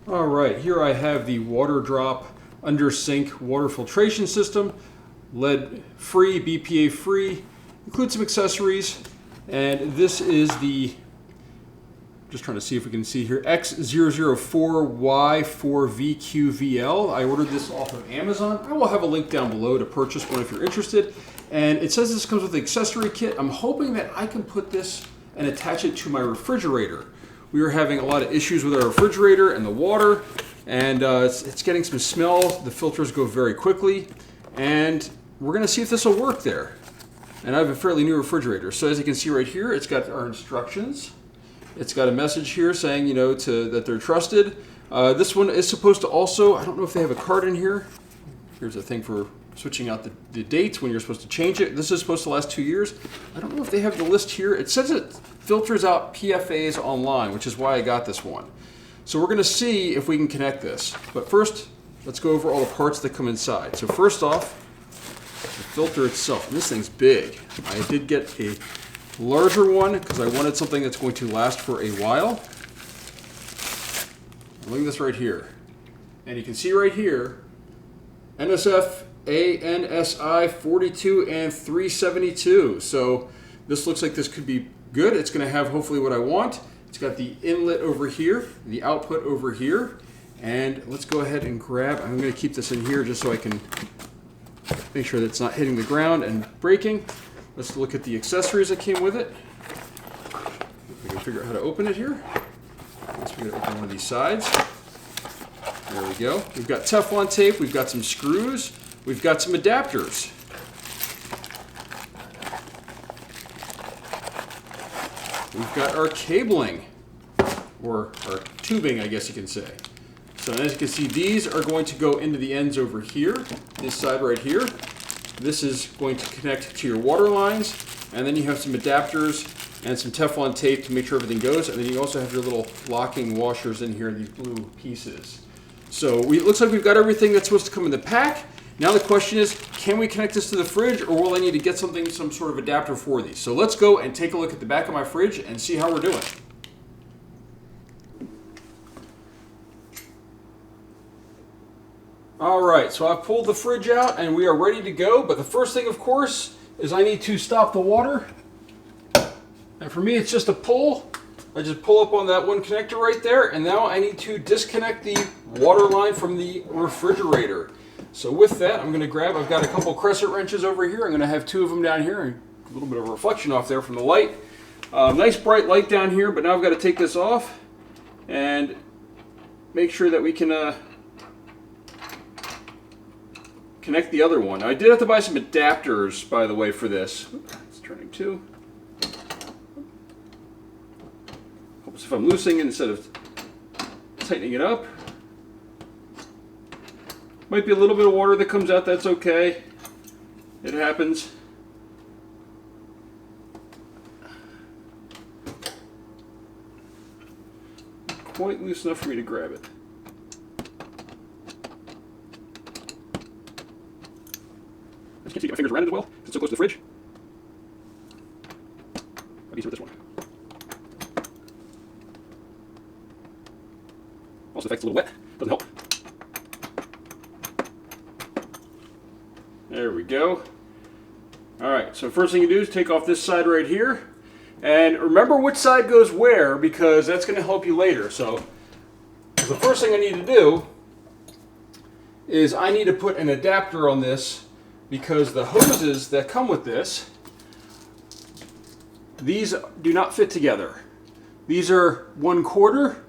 All right, here I have the Waterdrop under sink water filtration system, lead free, BPA free, includes some accessories, and this is the, just trying to see if we can see here, X004Y4VQVL. I ordered this off of Amazon. I will have a link down below to purchase one if you're interested. And it says this comes with the accessory kit. I'm hoping that I can put this and attach it to my refrigerator. We were having a lot of issues with our refrigerator and the water, and it's getting some smell. The filters go very quickly, and we're going to see if this will work there. And I have a fairly new refrigerator. So as you can see right here, it's got our instructions. It's got a message here saying, you know, that they're trusted. This one is supposed to also, I don't know if they have a card in here. Here's a thing for switching out the dates when you're supposed to change it. This is supposed to last 2 years. I don't know if they have the list here. It says it filters out PFAS online, which is why I got this one. So we're going to see if we can connect this. But first, let's go over all the parts that come inside. So first off, the filter itself. And this thing's big. I did get a larger one because I wanted something that's going to last for a while. Look at this right here. And you can see right here, NSF ANSI 42 and 372. So this looks like this could be good. It's going to have hopefully what I want. It's got the inlet over here, the output over here. And let's go ahead and grab, I'm going to keep this in here just so I can make sure that it's not hitting the ground and breaking. Let's look at the accessories that came with it. We can figure out how to open it here. Let's figure out to open one of these sides. There we go. We've got Teflon tape, we've got some screws, we've got some adapters. We've got our cabling, or our tubing, I guess you can say. So as you can see, these are going to go into the ends over here, this side right here. This is going to connect to your water lines, and then you have some adapters and some Teflon tape to make sure everything goes, and then you also have your little locking washers in here, these blue pieces. So it looks like we've got everything that's supposed to come in the pack. Now the question is, can we connect this to the fridge, or will I need to get some sort of adapter for these? So let's go and take a look at the back of my fridge and see how we're doing. All right, so I've pulled the fridge out and we are ready to go. But the first thing, of course, is I need to stop the water. And for me, it's just a pull. I just pull up on that one connector right there, and now I need to disconnect the water line from the refrigerator. So with that, I'm going to grab, I've got a couple crescent wrenches over here. I'm going to have 2 of them down here, and a little bit of reflection off there from the light. Nice bright light down here, but now I've got to take this off and make sure that we can connect the other one. I did have to buy some adapters, by the way, for this. It's turning 2. If I'm loosening it instead of tightening it up. Might be a little bit of water that comes out, that's okay. It happens. Quite loose enough for me to grab it. I just can't see get my fingers around it as well, because it's so close to the fridge. I'll be with this one. Also, the fact it's a little wet doesn't help. There we go. All right, so first thing you do is take off this side right here. And remember which side goes where, because that's going to help you later. So the first thing I need to do is I need to put an adapter on this, because the hoses that come with this, these do not fit together. These are 1/4.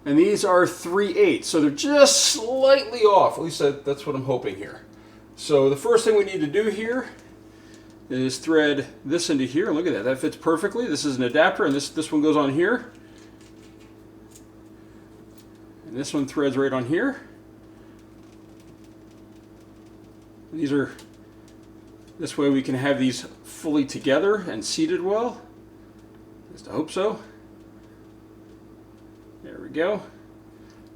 And these are 3/8, so they're just slightly off. At least that's what I'm hoping here. So the first thing we need to do here is thread this into here. Look at that, that fits perfectly. This is an adapter, and this one goes on here. And this one threads right on here. And these are, this way we can have these fully together and seated well. At least I hope so. There we go.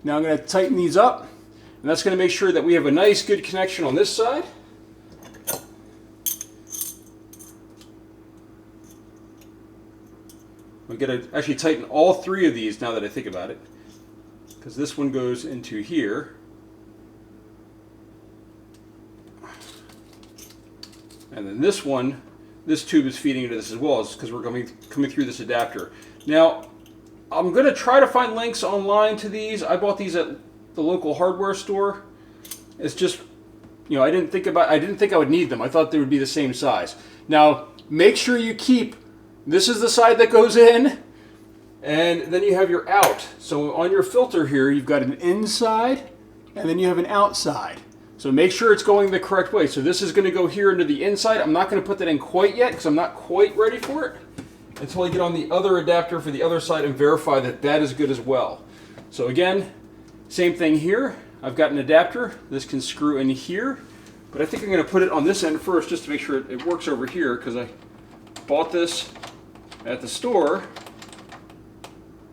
Now I'm going to tighten these up, and that's going to make sure that we have a nice good connection on this side. I'm going to actually tighten all 3 of these now that I think about it. because this one goes into here. And then this one, this tube is feeding into this as well, because we're coming through this adapter. Now, I'm going to try to find links online to these. I bought these at the local hardware store. It's just, you know, I didn't think I would need them. I thought they would be the same size. Now, make sure you keep, this is the side that goes in, and then you have your out. So on your filter here, you've got an inside, and then you have an outside. So make sure it's going the correct way. So this is going to go here into the inside. I'm not going to put that in quite yet because I'm not quite ready for it until I get on the other adapter for the other side and verify that that is good as well. So again, same thing here. I've got an adapter. This can screw in here, but I think I'm going to put it on this end first just to make sure it works over here, because I bought this at the store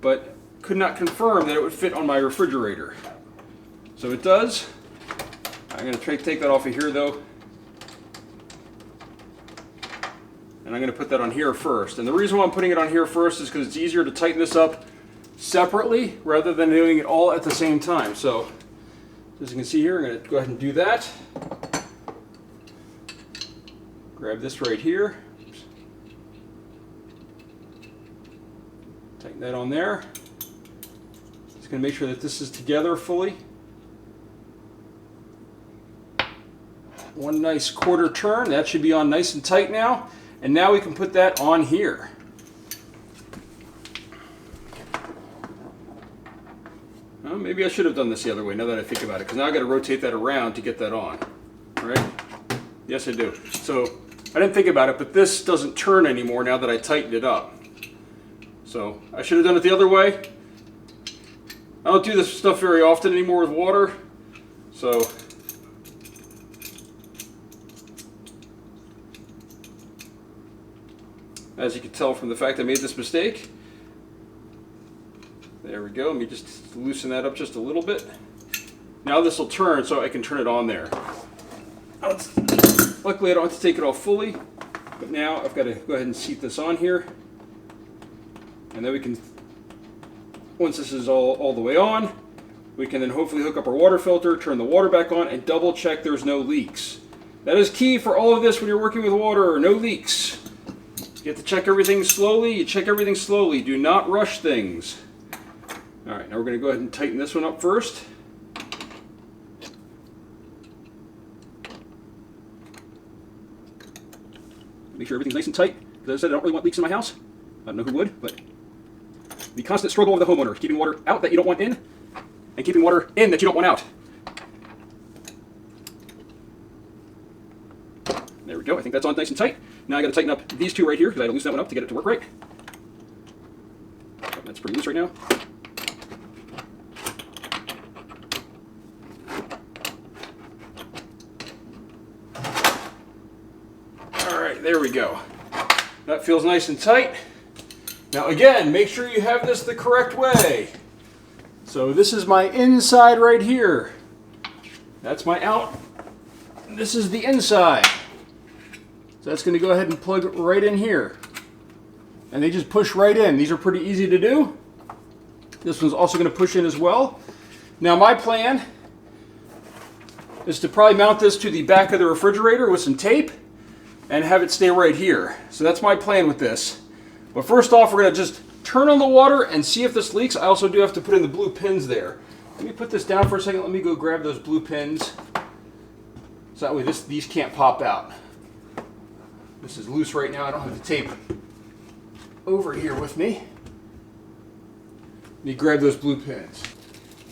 but could not confirm that it would fit on my refrigerator. So it does. I'm going to try to take that off of here though. And I'm going to put that on here first. And the reason why I'm putting it on here first is because it's easier to tighten this up separately rather than doing it all at the same time. So as you can see here, I'm going to go ahead and do that. Grab this right here. Oops. Tighten that on there. Just going to make sure that this is together fully. One nice quarter turn. That should be on nice and tight now. And now we can put that on here. Well, maybe I should have done this the other way now that I think about it, because now I've got to rotate that around to get that on. Right? Yes, I do. So I didn't think about it, but this doesn't turn anymore now that I tightened it up. So I should have done it the other way. I don't do this stuff very often anymore with water. So as you can tell from the fact I made this mistake. There we go. Let me just loosen that up just a little bit. Now this will turn so I can turn it on there. Luckily I don't have to take it off fully, but now I've got to go ahead and seat this on here. And then we can, once this is all the way on, we can then hopefully hook up our water filter, turn the water back on, and double check there's no leaks. That is key for all of this when you're working with water, no leaks. You have to check everything slowly. You check everything slowly. Do not rush things. All right, now we're going to go ahead and tighten this one up first. Make sure everything's nice and tight. Because as I said, I don't really want leaks in my house. I don't know who would, but the constant struggle of the homeowner, keeping water out that you don't want in, and keeping water in that you don't want out. There we go. I think that's on nice and tight. Now I got to tighten up these two right here because I had to loosen that one up to get it to work right. That's pretty loose right now. All right, there we go. That feels nice and tight. Now again, make sure you have this the correct way. So this is my inside right here. That's my out. This is the inside. So that's going to go ahead and plug right in here. And they just push right in. These are pretty easy to do. This one's also going to push in as well. Now my plan is to probably mount this to the back of the refrigerator with some tape and have it stay right here. So that's my plan with this. But first off, we're going to just turn on the water and see if this leaks. I also do have to put in the blue pins there. Let me put this down for a second. Let me go grab those blue pins. So that way these can't pop out. This is loose right now. I don't have the tape over here with me. Let me grab those blue pins.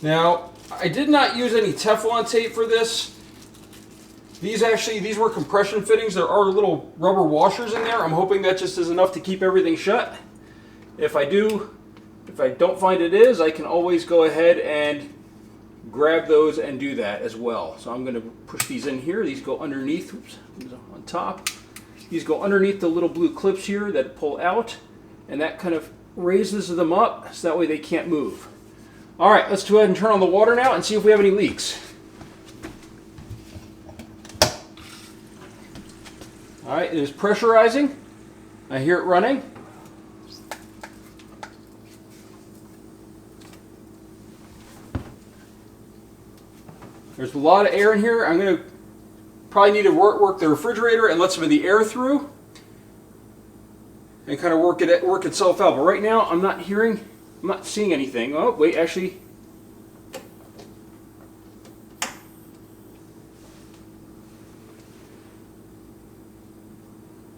Now, I did not use any Teflon tape for this. These were compression fittings. There are little rubber washers in there. I'm hoping that just is enough to keep everything shut. If I don't find it is, I can always go ahead and grab those and do that as well. So I'm going to push these in here. These go underneath, oops, on top. These go underneath the little blue clips here that pull out, and that kind of raises them up so that way they can't move. All right, let's go ahead and turn on the water now and see if we have any leaks. All right, it is pressurizing. I hear it running. There's a lot of air in here. I'm going to probably need to work the refrigerator and let some of the air through and kind of work itself out. But right now, I'm not seeing anything. Oh, wait, actually.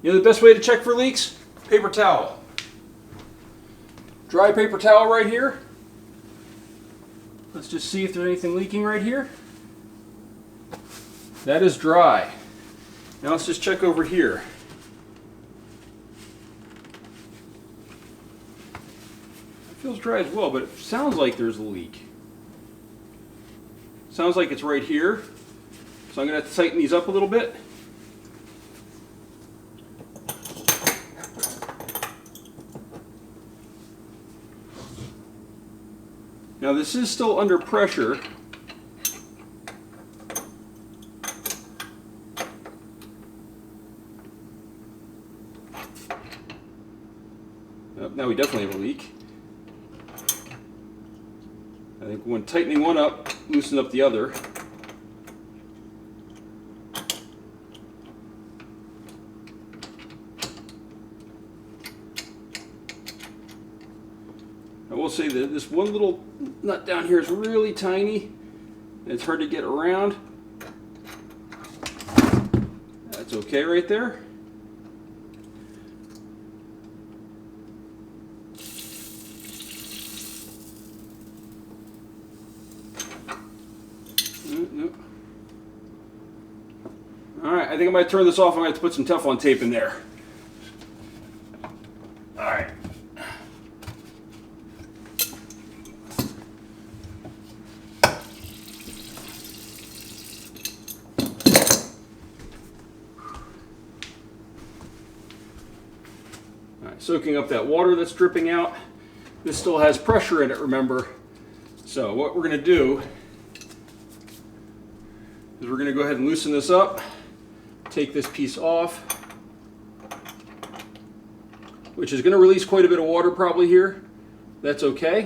You know the best way to check for leaks? Paper towel. Dry paper towel right here. Let's just see if there's anything leaking right here. That is dry. Now let's just check over here. It feels dry as well, but it sounds like there's a leak. Sounds like it's right here. So I'm going to have to tighten these up a little bit. Now this is still under pressure. Oh, now we definitely have a leak. I think when tightening one up, loosen up the other. I will say that this one little nut down here is really tiny and it's hard to get around. That's okay right there. Alright, I think I might turn this off. I'm going to have to put some Teflon tape in there. Alright. Soaking up that water that's dripping out. This still has pressure in it, remember. So what we're going to do is we're going to go ahead and loosen this up, take this piece off, which is going to release quite a bit of water probably here. That's okay.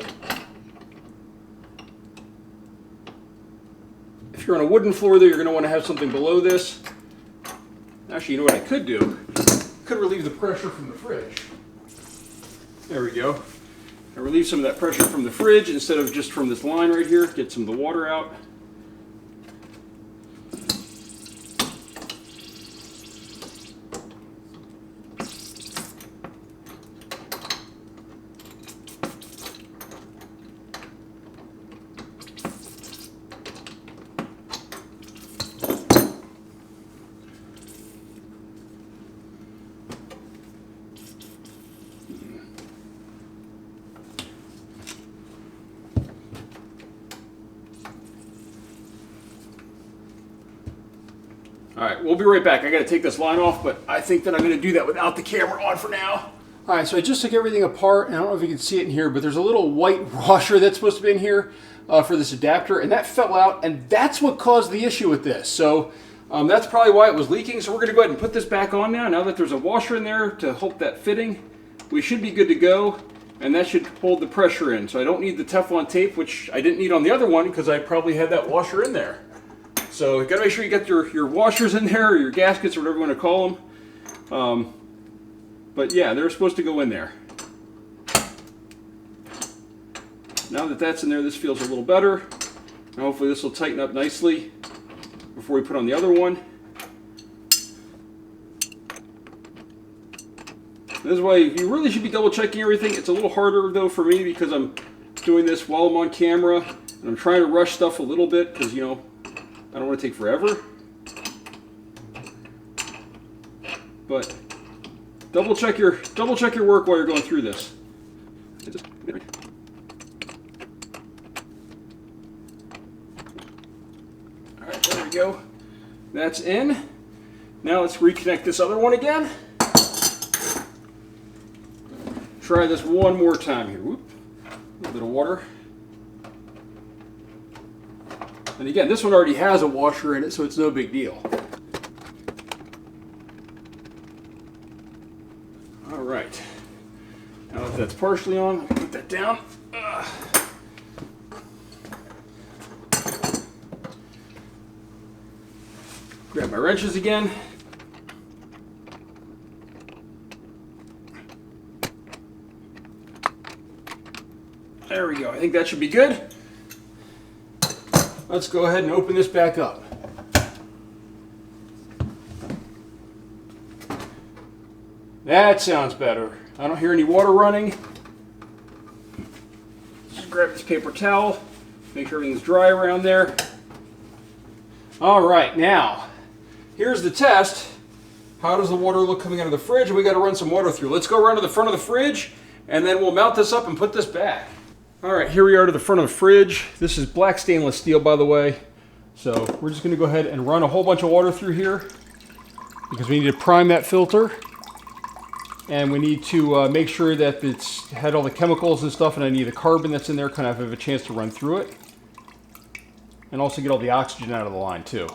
If you're on a wooden floor though, you're going to want to have something below this. Actually, you know what I could do? I could relieve the pressure from the fridge. There we go. I relieve some of that pressure from the fridge instead of just from this line right here. Get some of the water out. Alright, we'll be right back. I got to take this line off, but I think that I'm going to do that without the camera on for now. Alright, so I just took everything apart, and I don't know if you can see it in here, but there's a little white washer that's supposed to be in here for this adapter, and that fell out, and that's what caused the issue with this. So that's probably why it was leaking, so we're going to go ahead and put this back on now. Now that there's a washer in there to help that fitting, we should be good to go, and that should hold the pressure in. So I don't need the Teflon tape, which I didn't need on the other one because I probably had that washer in there. So you got to make sure you get your washers in there, or your gaskets, or whatever you want to call them. But yeah, they're supposed to go in there. Now that that's in there, this feels a little better. Now hopefully this will tighten up nicely before we put on the other one. This is why you really should be double checking everything. It's a little harder though for me because I'm doing this while I'm on camera and I'm trying to rush stuff a little bit because, you know, I don't want to take forever. But double check your work while you're going through this. Alright, there we go. That's in. Now let's reconnect this other one again. Try this one more time here. Whoop. A little bit of water. And again, this one already has a washer in it, so it's no big deal. All right. Now that that's partially on, I'll put that down. Grab my wrenches again. There we go. I think that should be good. Let's go ahead and open this back up. That sounds better. I don't hear any water running. Just grab this paper towel. Make sure everything's dry around there. All right, now, here's the test. How does the water look coming out of the fridge? We got to run some water through. Let's go around to the front of the fridge, and then we'll mount this up and put this back. All right, here we are to the front of the fridge. This is black stainless steel, by the way. So we're just going to go ahead and run a whole bunch of water through here because we need to prime that filter. And we need to make sure that it's had all the chemicals and stuff, and I need the carbon that's in there kind of have a chance to run through it. And also get all the oxygen out of the line too.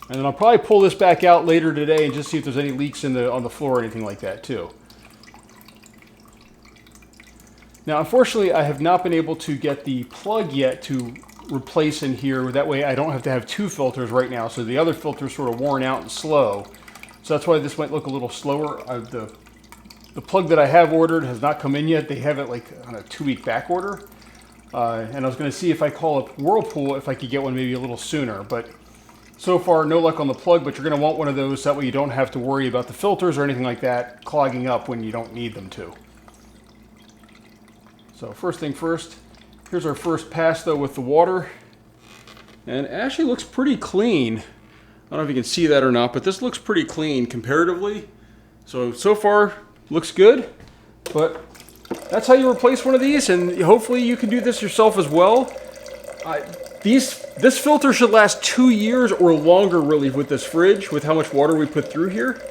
And then I'll probably pull this back out later today and just see if there's any leaks on the floor or anything like that too. Now, unfortunately, I have not been able to get the plug yet to replace in here. That way I don't have to have two filters right now. So the other filter is sort of worn out and slow. So that's why this might look a little slower. The plug that I have ordered has not come in yet. They have it like on a 2-week back order. And I was going to see if I call up Whirlpool if I could get one maybe a little sooner. But so far, no luck on the plug. But you're going to want one of those. That way you don't have to worry about the filters or anything like that clogging up when you don't need them to. So first thing first, here's our first pass though with the water. And it actually looks pretty clean. I don't know if you can see that or not, but this looks pretty clean comparatively. So far, looks good. But that's how you replace one of these, and hopefully you can do this yourself as well. This filter should last 2 years or longer really with this fridge, with how much water we put through here.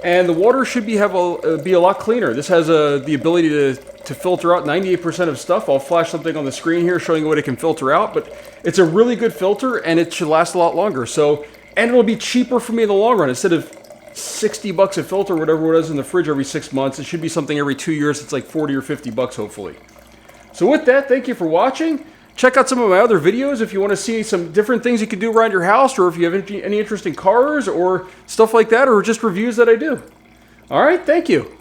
And the water should be a lot cleaner. This has the ability to filter out 98% of stuff. I'll flash something on the screen here showing you what it can filter out, but it's a really good filter and it should last a lot longer. And it'll be cheaper for me in the long run. Instead of $60 a filter, whatever it is in the fridge every 6 months, it should be something every 2 years. It's like 40 or 50 bucks hopefully. So with that, thank you for watching. Check out some of my other videos if you want to see some different things you can do around your house, or if you have any interest in cars or stuff like that, or just reviews that I do. All right, thank you.